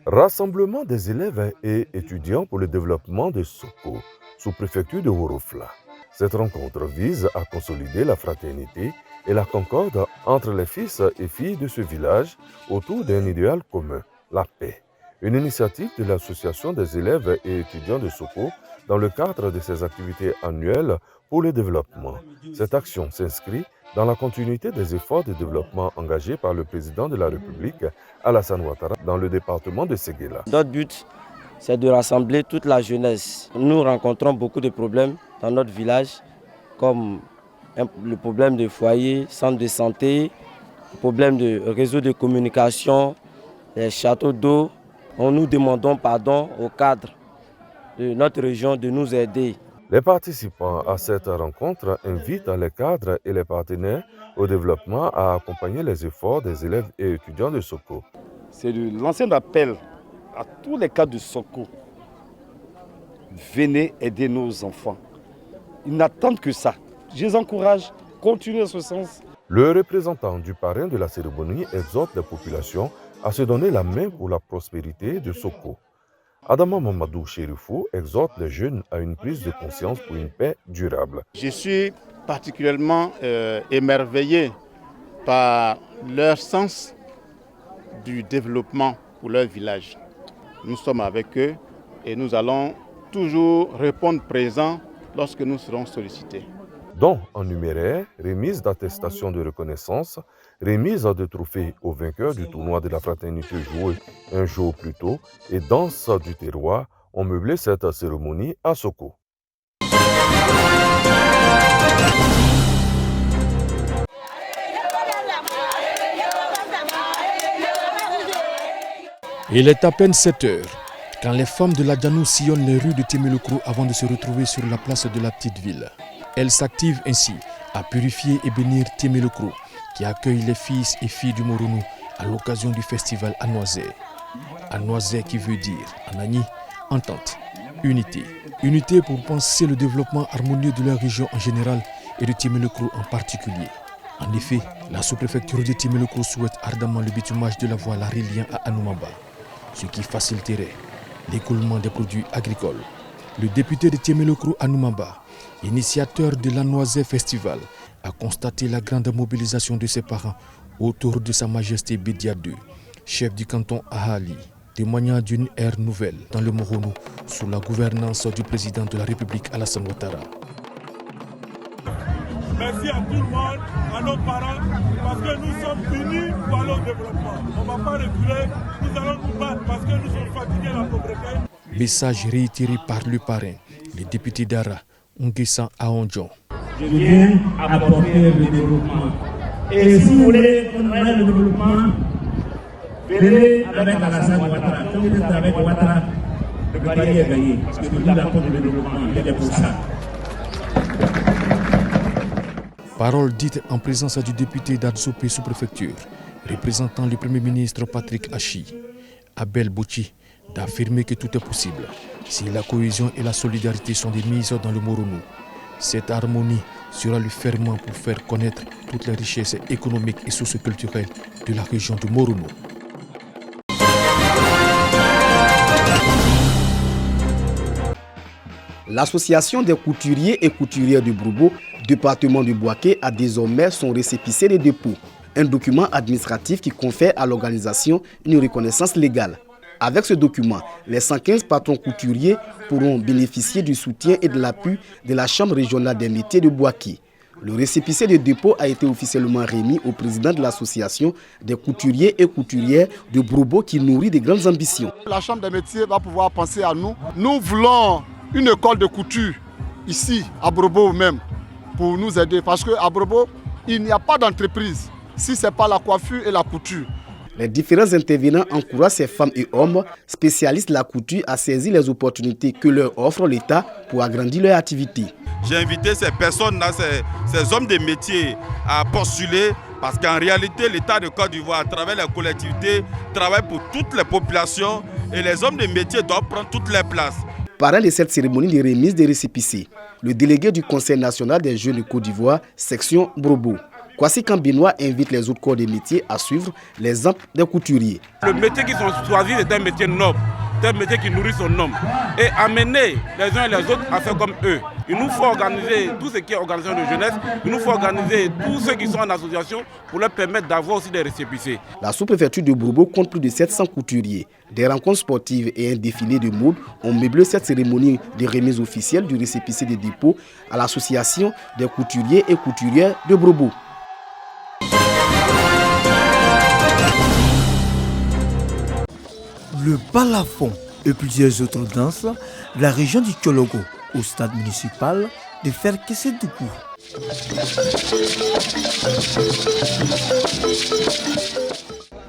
Rassemblement des élèves et étudiants pour le développement de Soko, sous-préfecture de Worofla. Cette rencontre vise à consolider la fraternité et la concorde entre les fils et filles de ce village autour d'un idéal commun, la paix. Une initiative de l'association des élèves et étudiants de Soko dans le cadre de ses activités annuelles pour le développement. Cette action s'inscrit dans la continuité des efforts de développement engagés par le président de la République, Alassane Ouattara, dans le département de Séguéla. Notre but, c'est de rassembler toute la jeunesse. Nous rencontrons beaucoup de problèmes dans notre village, comme le problème de foyer, centre de santé, le problème de réseau de communication, les châteaux d'eau. Nous demandons pardon aux cadres de notre région de nous aider. Les participants à cette rencontre invitent les cadres et les partenaires au développement à accompagner les efforts des élèves et étudiants de Soko. C'est l'ancien appel à tous les cadres de Soko. Venez aider nos enfants. Ils n'attendent que ça. Je les encourage, continuez dans ce sens. Le représentant du parrain de la cérémonie exhorte les populations à se donner la main pour la prospérité de Soko. Adama Mamadou Chérifou exhorte les jeunes à une prise de conscience pour une paix durable. Je suis particulièrement émerveillé par leur sens du développement pour leur village. Nous sommes avec eux et nous allons toujours répondre présent lorsque nous serons sollicités. Dons en numéraire, remise d'attestations de reconnaissance, remise de trophées aux vainqueurs du tournoi de la fraternité joué un jour plus tôt et danse du terroir ont meublé cette cérémonie à Soko. Il est à peine 7 heures quand les femmes de la Djanou sillonnent les rues de Témélokrou avant de se retrouver sur la place de la petite ville. Elles s'activent ainsi à purifier et bénir Témélokrou qui accueille les fils et filles du Moronou à l'occasion du festival Anoisé. Anoisé qui veut dire, Anani, entente, unité. Unité pour penser le développement harmonieux de leur région en général et de Témélokrou en particulier. En effet, la sous-préfecture de Témélokrou souhaite ardemment le bitumage de la voie la reliant à Anoumamba, ce qui faciliterait l'écoulement des produits agricoles. Le député de Témélokrou Anoumamba, initiateur de l'Anoisé Festival, a constaté la grande mobilisation de ses parents autour de Sa Majesté Bédia II, chef du canton Ahali, témoignant d'une ère nouvelle dans le Moronou sous la gouvernance du président de la République Alassane Ouattara. Merci à tout le monde, à nos parents, parce que nous sommes unis pour aller au développement. On ne va pas reculer, nous allons nous battre parce que nous sommes fatigués de la pauvreté. Message réitéré par le parrain, le député d'Ara, Nguessan Aondjon. Je viens apporter le développement. Et si vous voulez qu'on ait le développement, venez avec Alassane Ouattara. Quand vous êtes avec Ouattara, le pari est gagné. Parce que nous apportons le développement, il est pour ça. Parole dite en présence du député d'Adzopé sous-préfecture, représentant le Premier ministre Patrick Hachi, Abel Bouchi, d'affirmer que tout est possible si la cohésion et la solidarité sont des mises dans le Moronou. Cette harmonie sera le ferment pour faire connaître toutes les richesses économiques et socioculturelles de la région du Moronou. L'association des couturiers et couturières du Broubo, département du Bouaké, a désormais son récépissé de dépôt, un document administratif qui confère à l'organisation une reconnaissance légale. Avec ce document, les 115 patrons couturiers pourront bénéficier du soutien et de l'appui de la Chambre régionale des métiers de Bouaké. Le récépissé de dépôt a été officiellement remis au président de l'association des couturiers et couturières de Broubo qui nourrit de grandes ambitions. La Chambre des métiers va pouvoir penser à nous. Nous voulons une école de couture ici, à Broubo même, pour nous aider. Parce qu'à Broubo, il n'y a pas d'entreprise si ce n'est pas la coiffure et la couture. Les différents intervenants encouragent ces femmes et hommes spécialistes de la couture à saisir les opportunités que leur offre l'État pour agrandir leur activité. J'ai invité ces personnes-là, ces hommes de métier à postuler parce qu'en réalité, l'État de Côte d'Ivoire, à travers les collectivités, travaille pour toutes les populations et les hommes de métier doivent prendre toutes les places. Parrain de cette cérémonie de remise des récépissés, le délégué du Conseil national des jeunes de Côte d'Ivoire, section Broubo, Kwasi Kambinois invite les autres corps de métier à suivre l'exemple des couturiers. Le métier qu'ils ont choisi est un métier noble, c'est un métier qui nourrit son homme. Et amener les uns et les autres à faire comme eux. Il nous faut organiser tout ce qui est organisation de jeunesse, il nous faut organiser tous ceux qui sont en association pour leur permettre d'avoir aussi des récépissés. La sous-préfecture de Bourbo compte plus de 700 couturiers. Des rencontres sportives et un défilé de mode ont meublé cette cérémonie de remise officielle du récépissé des dépôts à l'association des couturiers et couturières de Bourbo. Le balafon et plusieurs autres danses de la région du Tchologo au stade municipal de Ferkessédoukou.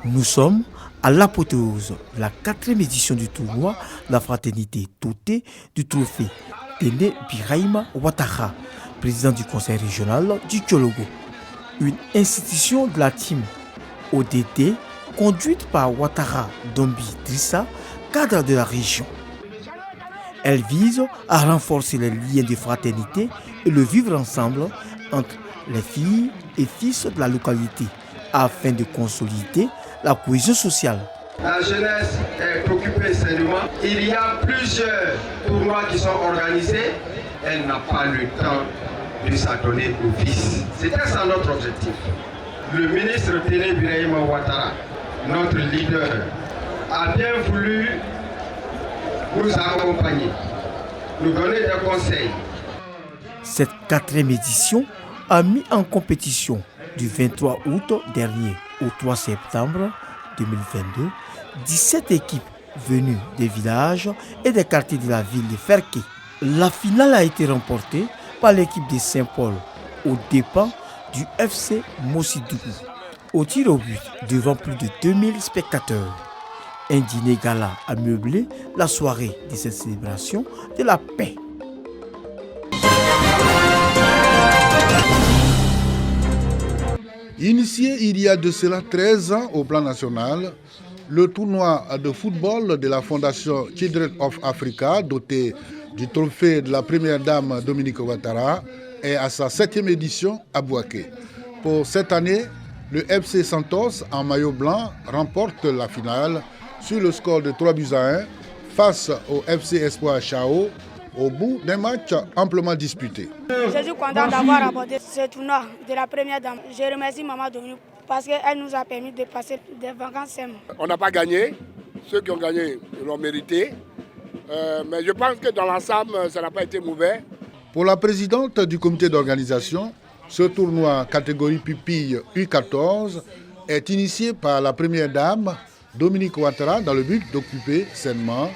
Nous sommes à l'apothéose de la 4e édition du tournoi de la fraternité dotée du trophée Téné Birahima Ouattara, président du conseil régional du Tchologo. Une institution de la team ODT conduite par Ouattara Dombi Drissa, cadre de la région. Elle vise à renforcer les liens de fraternité et le vivre ensemble entre les filles et fils de la localité afin de consolider la cohésion sociale. La jeunesse est préoccupée sérieusement. Il y a plusieurs tournois qui sont organisés. Elle n'a pas le temps de s'adonner aux fils. C'était ça notre objectif. Le ministre Téné Birahima Ouattara, notre leader, a bien voulu nous accompagner, nous donner des conseils. Cette 4e édition a mis en compétition du 23 août dernier au 3 septembre 2022 17 équipes venues des villages et des quartiers de la ville de Ferké. La finale a été remportée par l'équipe de Saint-Paul aux dépens du FC Mossidoukou. Au tir au but devant plus de 2000 spectateurs. Un dîner gala a meublé la soirée de cette célébration de la paix. Initié il y a de cela 13 ans au plan national, le tournoi de football de la Fondation Children of Africa, doté du trophée de la première dame Dominique Ouattara, est à sa 7e édition à Bouaké. Pour cette année, le FC Santos en maillot blanc remporte la finale sur le score de 3-1 face au FC Espoir Chao au bout d'un match amplement disputé. Je suis content d'avoir remporté ce tournoi de la première dame. Je remercie Maman Dominique parce qu'elle nous a permis de passer des vacances saines. On n'a pas gagné, ceux qui ont gagné l'ont mérité, mais je pense que dans l'ensemble, ça n'a pas été mauvais. Pour la présidente du comité d'organisation, ce tournoi catégorie pupille U14 est initié par la première dame Dominique Ouattara dans le but d'occuper sainement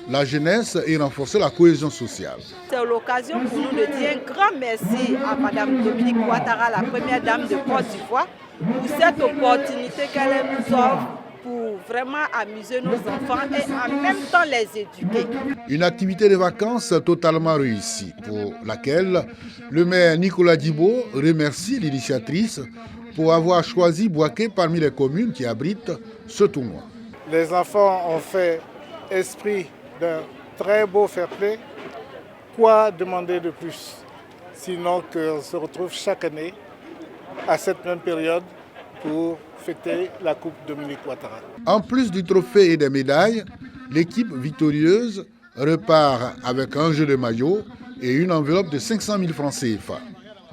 la jeunesse et renforcer la cohésion sociale. C'est l'occasion pour nous de dire un grand merci à Mme Dominique Ouattara, la première dame de Côte d'Ivoire, pour cette opportunité qu'elle nous offre pour vraiment amuser nos enfants et en même temps les éduquer. Une activité de vacances totalement réussie pour laquelle le maire Nicolas Dibo remercie l'initiatrice pour avoir choisi Bouaké parmi les communes qui abritent ce tournoi. Les enfants ont fait esprit d'un très beau fair play. Quoi demander de plus? Sinon qu'on se retrouve chaque année à cette même période pour fêter la Coupe Dominique Ouattara. En plus du trophée et des médailles, l'équipe victorieuse repart avec un jeu de maillot et une enveloppe de 500 000 francs CFA.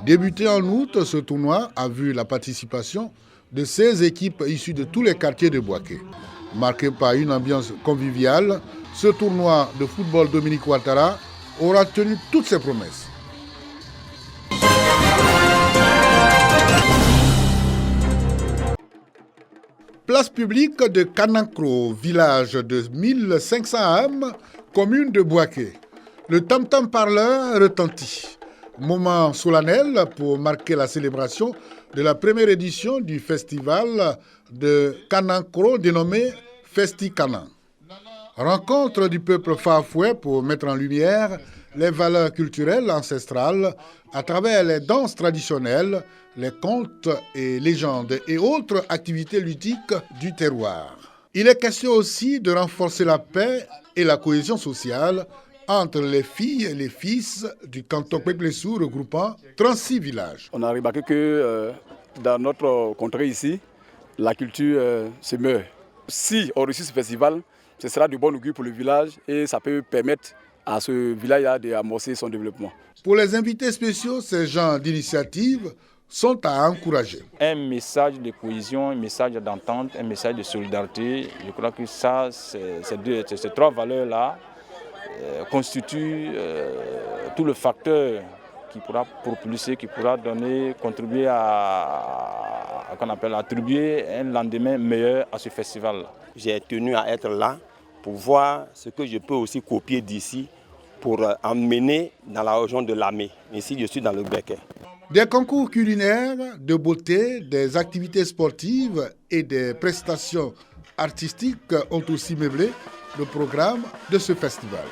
Débuté en août, ce tournoi a vu la participation de 16 équipes issues de tous les quartiers de Bouaké. Marqué par une ambiance conviviale, ce tournoi de football Dominique Ouattara aura tenu toutes ses promesses. Place publique de Kanankro, village de 1500 âmes, commune de Bouaké. Le tam-tam parleur retentit. Moment solennel pour marquer la célébration de la première édition du festival de Kanankro dénommé Festi Kanan. Rencontre du peuple Fafoué pour mettre en lumière les valeurs culturelles ancestrales à travers les danses traditionnelles, les contes et légendes et autres activités ludiques du terroir. Il est question aussi de renforcer la paix et la cohésion sociale entre les filles et les fils du canton Kweplessou regroupant 36 villages. On a remarqué que dans notre contrée ici, la culture se meurt. Si on réussit ce festival, ce sera de bon augure pour le village et ça peut permettre à ce village d'amorcer son développement. Pour les invités spéciaux, ces genres d'initiatives sont à encourager. Un message de cohésion, un message d'entente, un message de solidarité. Je crois que ça, ces trois valeurs-là constituent tout le facteur qui pourra propulser, qui pourra contribuer à attribuer un lendemain meilleur à ce festival. J'ai tenu à être là pour voir ce que je peux aussi copier d'ici pour emmener dans la région de Lamé. Ici, je suis dans le Béquet. Des concours culinaires, de beauté, des activités sportives et des prestations artistiques ont aussi meublé le programme de ce festival.